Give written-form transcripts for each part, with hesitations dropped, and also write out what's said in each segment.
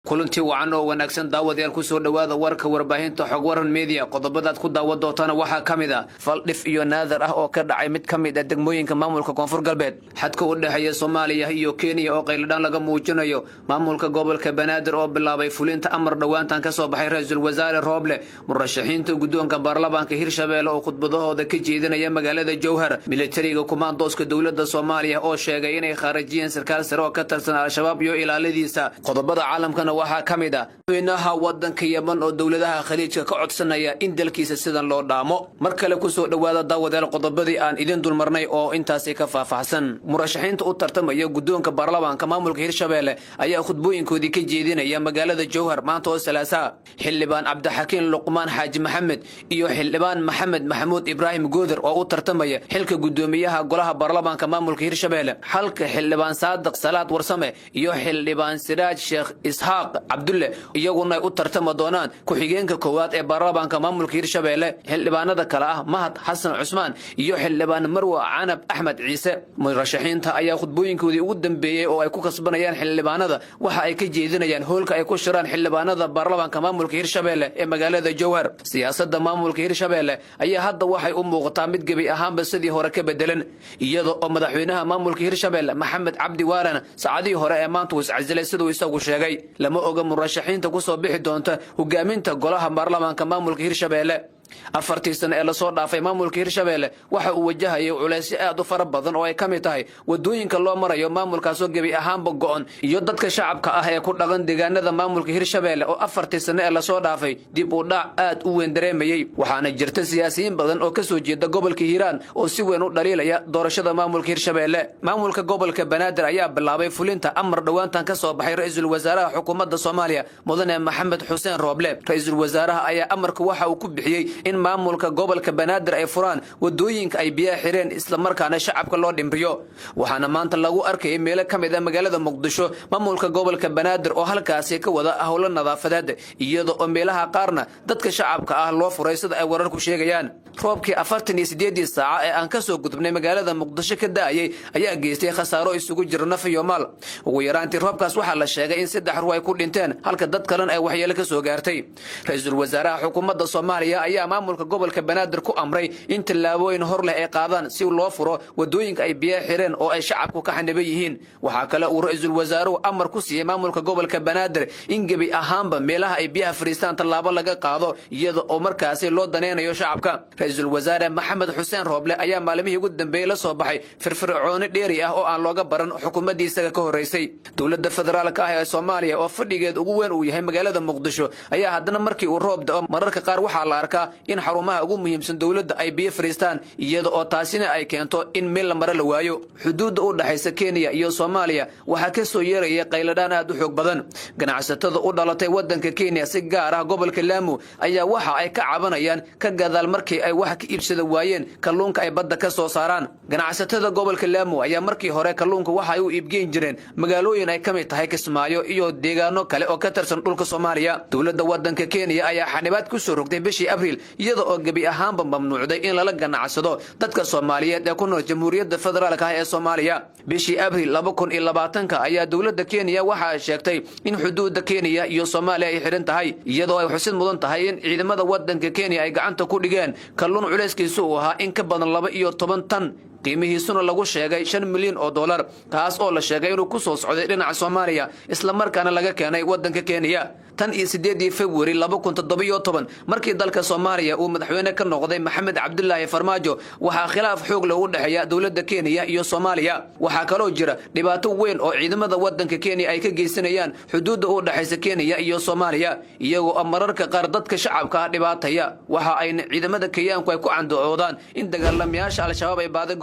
kulantii wacan oo wanaagsan daawadayaal ku soo dhawaada warka warbaahinta xog waran media qodobadaad ku daawad doontaan waxa kamida fal dhif iyo naadar ah oo ka dhacay mid kamid ah degmooyinka maamulka koonfur galbeed xadka u dhaxeeya Soomaaliya iyo Kenya oo qayladaan laga muujinayo maamulka gobolka Banaadir oo bilaabay fulinta amar dhawaantan ka soo baxay ra'iisul wasaare Roble murashaxiinta gudoonka baarlamaanka Hirshabelle oo khudbadahooda ka jeedinaya magaalada Jowhar militariga kumaandooska dawladda Soomaaliya oo sheegay inay kharajiyeen sarkaal sare oo ka tirsan al-shabaab iyo ilaaladiisa qodobada caalamka waxaa kamida weynaha wadanka Yemen oo dawladaha khaliijka ka codsanaya in dalkiisa sidan loo dhaamo mar kale ku soo dhawaada daawadayaal qodobadii aan idin dulmarnay oo intaas ka faahfaahsan murashaxiinta u tartamaya gudoonka baarlamaanka maamulka Hirshabelle ayaa khudbooyinkoodii ka jeedinaya magaalada Jowhar maanta oo Salasa xildhibaan Cabdixakiin Luqmaan Xaaji Maxamed iyo xildhibaan Maxamed Maxamuud Ibraahim Goodir oo u tartamaya xilka gudoomiyaha golaha baarlamaanka maamulka Hirshabelle halka xildhibaan Saadiq Salaad Warsame iyo xildhibaan Siraaj Sheekh Isxaaq Abdulle iyaguna u tartama doonaan ku xigeenka koowaad ee baarlamaanka maamulka Hirshabelle xildhibaanada kala ah Mahad Xasan Cusmaan iyo xildhibaan Marwa Canab Axmed Ciise murashaxiinta ayaa khudbooyinkoodii ugu dambeeyay oo ay ku kasbanayaan xildhibaanada waxa ay ka jeedinayaan hoolka ay ku shiraan xildhibaanada baarlamaanka maamulka Hirshabelle ee magaalada Jowhar siyaasadda maamulka Hirshabelle ayaa hadda waxay u muuqataa mid gabi ahaanba sidii hore ka bedelan iyadoo oo madaxweynaha maamulka Hirshabelle Maxamed Cabdi Waarana saacadii hore ee maanta uu iscasilay sidoo isagu sheegay lama oga murashaxiinta ku soo bixi doonta hogaaminta golaha baarlamaanka maamulka Hirshabelle afartii sano ee la soo dhaafay maamulka Hirshabelle waxa uu wajahay culeysyo aad u fara badan oo ay kamid tahay wadooyinka loo marayo maamulkaas oo gabi ahaanba go'on iyo dadka shacabka ah ee ku dhaqan deegaanada maamulka Hirshabelle oo afartii sano ee la soo dhaafay dib u dhac aad u weyn dareemayay waxaana jirta siyaasiyiin badan oo ka soo jeeda gobolka Hiiraan oo si weyn u dhaliilaya doorashada maamulka Hirshabelle maamulka gobolka Banaadir ayaa bilaabay fulinta amar dhawaantan ka soo baxay ra'iisul wasaaraha xukuumadda Soomaaliya mudane Maxamed Xuseen Roble ra'iisul wasaaraha ayaa amarka waxa uu ku bixiyay in maamulka gobolka Banaadir ay furaan wadooyinka ay biyaha xireen isla markaana shacabka loo dhimriyo waxaana maanta lagu arkay meel kamid ah magaalada Muqdisho maamulka gobolka Banaadir oo halkaas ka wada hawlo nadaafadeed iyadoo oo meelaha qaarna dadka shacabka ah loo furay sida ay wararku sheegayaan roobkii 48 saac ee aan ka soo gudubnay magaalada Muqdisho ka daayay ayaa geystay khasaaro isugu jira naf iyo maal ugu yaraantii roobkaas waxa la sheegay in 3 ruux ay ku dhinteen halka dad kale ay waxyeelo ka soo gaartay ra'iisul wasaaraha xukuumadda Soomaaliya ayaa maamulka gobolka Banaadir ku amray in tallaabooyin hor leh ay qaadaan si loo furo wadooyinka ay biyaha xireen oo ay shacabku ka xanibay yihiin waxa kale uu ra'iisul wasaaruhu amar ku siiyay maamulka gobolka Banaadir in gabi ahaanba meelaha ay biyaha fariistaan tallaabo laga qaado iyada oo markaas loo daneynayo shacabka ra'iisul wasaare Maxamed Xuseen Roble ayaa maalmihii ugu dambeeyay la soo baxay firfircooni dheeri ah oo aan looga baran xukuumaddiisa ka horeysay dawladda federaalka ah ee Soomaaliya oo fadhigeed ugu weyn uu yahay magaalada Muqdisho ayaa haddana markii uu roob da'o mararka qaar waxa la arkaa in xarumaha ugu muhiimsan dawladda ay biyo fariistaan iyada oo taasina ay keento in meel la maro la waayo xuduudda u dhaxaysa Kenya iyo Soomaaliya waxa ka soo yeeraya qayladaan aad u xoog badan ganacsatada u dhalatay wadanka Kenya si gaar ah gobolka Lamu ayaa waxa ay ka cabanayaan ka gadaal markii ay wax ka iibsada waayeen kalluunka ay badda ka soo saaraan ganacsatada gobolka Lamu ayaa markii hore kalluunka waxa ay u iibgeyn jireen magaalooyin ay kamid tahay Kismaayo iyo deegaano kale oo ka tirsan dhulka Soomaaliya dawladda wadanka Kenya ayaa xanibaad ku soo rogtay bishii Abriil iyada oo gabi ahaanba mamnuucday in lala ganacsado dadka Soomaaliyeed ee ku nool Jamhuuriyadda Federaalka ah ee Soomaaliya bishii Abriil 2020 ayaa dawladda Kenya waxa ay sheegtay in xuduudda Kenya iyo Soomaaliya ay xiran tahay iyadoo ay xusid mudan tahay in ciidamada wadanka Kenya ay gacanta ku dhigeen kalluun culeyskiisu uu ahaa in ka badan 12 tan qiimihiisuna lagu sheegay 5 milyan oo dollar taas oo la sheegay inuu ku soo socday dhinaca Soomaaliya isla markaana laga keenay wadanka Kenya tan iyo 8 February 2017 markii dalka Soomaaliya uu madaxweyne ka noqday Maxamed Cabdullaahi Farmaajo waxa khilaaf xoog leh u dhaxeeya dawladda Kenya iyo Soomaaliya waxa kale oo jira dhibaato weyn oo ciidamada wadanka Kenya ay ka geysanayaan xuduudda u dhaxaysa Kenya iyo Soomaaliya iyagoo mararka qaar dadka shacabka dhibaataya waxa ay ciidamada Kenyaanku ay ku candoodaan in dagaalamayaasha al-shabaab ay baada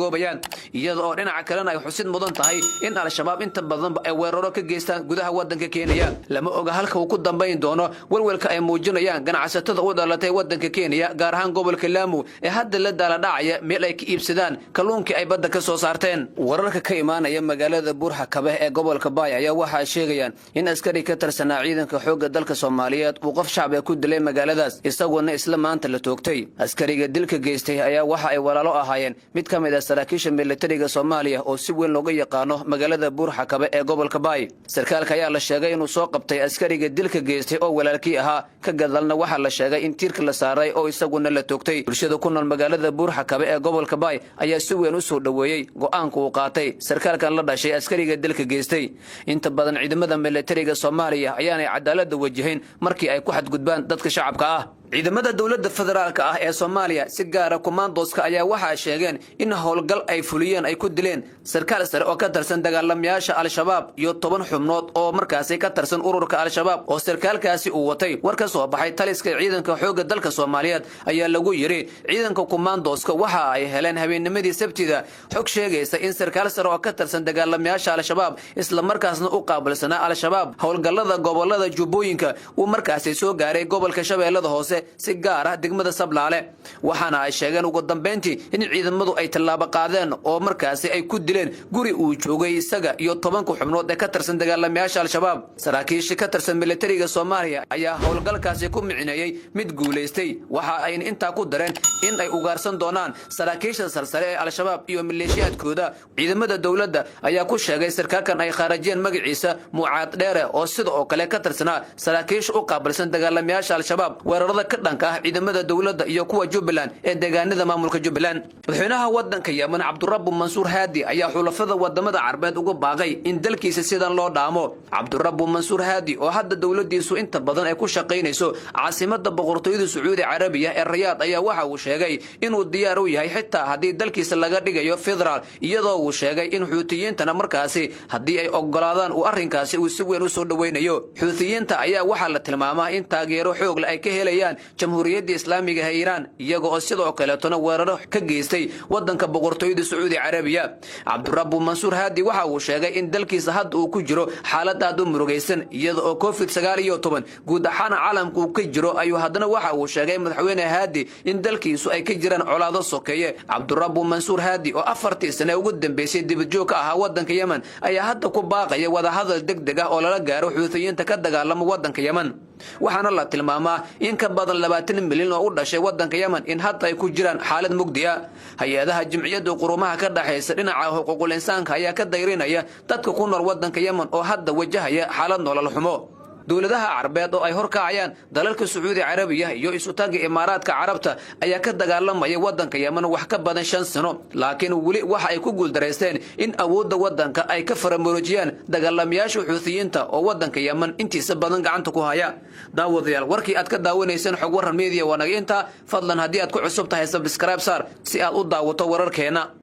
iyada oo dhinaca kale ay xusid mudan tahay in al-shabaab inta badan ay weeraro ka geystaan gudaha wadanka Kenya lama oga halka uu ku dambeeyo dambayn doono walwalka ay muujinayaan ganacsatada u dhalatay waddanka Kenya gaar ahaan gobolka Lamu ee hadda la dala dhacaya meel ay ka iibsadaan kalluunka ay badda ka soo saarteen. Wararka ka imaanaya magaalada Buur-Hakaba ee gobolka Bay ayaa waxa sheegayaan in askari ka tirsanaa ciidanka xoogga dalka Soomaaliyeed uu qof shacab ah ku dilay magaaladaas isaguna isla maanta la toogtay. Askariga dilka geystay ayaa waxa ay walaalo ahaayeen mid ka mid ah saraakiisha militariga Soomaaliya oo si weyn looga yaqaano magaalada Buur-Hakaba ee gobolka Bay. Sarkaalka ayaa la sheegay inuu soo qabtay askariga dilka geystay oo walaalkii ahaa ka gadalna waxa la sheegay in tiirka la saaray oo isaguna la toogtay. Bulshada ku nool magaalada Buur-Hakaba ee gobolka Bay ayaa si weyn u soo dhaweeyay go'aanka uu qaatay sarkaalkan la dhashay askariga dilka geystay. Inta badan ciidamada militariga Soomaaliya ayaanay cadaalad wajahin markii ay ku xadgudbaan dadka shacabka ah. ciidamada dawladda federaalka ah ee Soomaaliya si gaar ah commandoska ayaa waxa sheegeen in howlgal ay fuliyeen ay ku dileen sarkaal sare oo ka tirsan dagaalamayaasha Al-Shabaab iyo 10 xubnood oo markaasi ka tirsan ururka Al-Shabaab oo sarkaalkaasi uu watay. war ka soo baxay taliska ciidanka xoogga dalka Soomaaliyeed ayaa lagu yiri ciidanka commandoska waxa ay heleen habeennimadii Sabtida xog sheegaysa in sarkaal sare oo ka tirsan dagaalamayaasha Al-Shabaab isla markaasna u qaabilsanaa Al-Shabaab howlgallada gobolada Jubbooyinka uu markaasi soo gaaray gobolka Shabeellada Hoose si gaar ah degmada Sablaale. waxaana ay sheegeen ugu dambeyntii in ciidamadu ay tallaabo qaadeen oo markaasi ay ku dileen guri uu joogay isaga iyo 10 xubnood ee ka tirsan dagaalamayaasha Al-Shabaab. saraakiisha ka tirsan militariga Soomaaliya ayaa howlgalkaasi ku micneeyay mid guuleystay. waxa ay intaa ku dareen in ay ugaarsan doonaan saraakiisha sarsare ee Al-Shabaab iyo maleeshiyaadkooda. ciidamada dawladda ayaa ku sheegay sarkaalkan ay kharajeen magaciisa Mucaad Dheere oo sidoo kale ka tirsanaa saraakiisha u qaabilsan dagaalamayaasha Al-Shabaab. weerarada ka dhanka ah ciidamada dawladda iyo kuwa Jubbaland ee deegaanada maamulka Jubbaland. madaxweynaha waddanka Yemen Cabdurabbu Mansuur Haadi ayaa xulafada wadamada Carbeed uga baaqay in dalkiisa sidan loo dhaamo. Cabdurabbu Mansuur Haadi oo hadda dawladdiisu inta badan ay ku shaqaynayso caasimada boqortooyada Sacuudi Carabiya ee Riyadh ayaa waxa uu sheegay inuu diyaar u yahay xitaa haddii dalkiisa laga dhigayo federaal iyadoo uu sheegay in xuutiyiintana markaasi haddii ay ogolaadaan uu arrinkaasi uu si weyn u soo dhaweynayo. xuutiyiinta ayaa waxa la tilmaamaa in taageero xoog leh ay ka helayaan jamhuuriyadda islaamiga ee Iiraan iyaga oo sidoo kale tona weeraro ka geystay waddanka boqortooyada Sacuudi Carabiya. Cabdurabbu Mansuur Haadi waxa uu sheegay in dalkiisa hadda uu ku jiro xaalad aad u murugaysan iyada oo COVID-19 guud ahaan caalamku ka jiro ayuu haddana waxa uu sheegay madaxweyne Haadi in dalkiisu ay ka jiraan colaado sokeeye. Cabdurabbu Mansuur Haadi oo 4 sano ugu dambeysay dibadjoog ka ahaa waddanka Yemen ayaa hadda ku baaqaya wada hadal degdeg ah oo lala gaaro xuutiyiinta ka dagaalama waddanka Yemen. waxaana la tilmaamaa in ka badan 20 milyan oo u dhashay waddanka Yemen in hadda ay ku jiraan xaalad mugdi ah. hay'adaha jimciyadda qurumaha ka dhaxaysa dhinaca xuquuqul insaanka ayaa ka dayrinaya dadka ku nool waddanka Yemen oo hadda wajahaya xaalad nolol xumo. dawladaha Carbeed oo ay horkacayaan dalalka Sacuudi Carabiya iyo isu taga Imaaraadka Carabta ayaa ka dagaalamaya waddanka Yemen wax ka badan 5 sano laakiin wali waxa ay ku guuldareysteen in awoodda waddanka ay ka faramuujiyaan dagaalamayaasha xuutiyiinta oo waddanka Yemen intiisa badan gacanta ku haya. daawadayaal warkii aad ka daawaneyseen xog waran media wanaag inta fadlan haddii aad ku cusub tahay subscribe saar si aad u daawato wararkeena.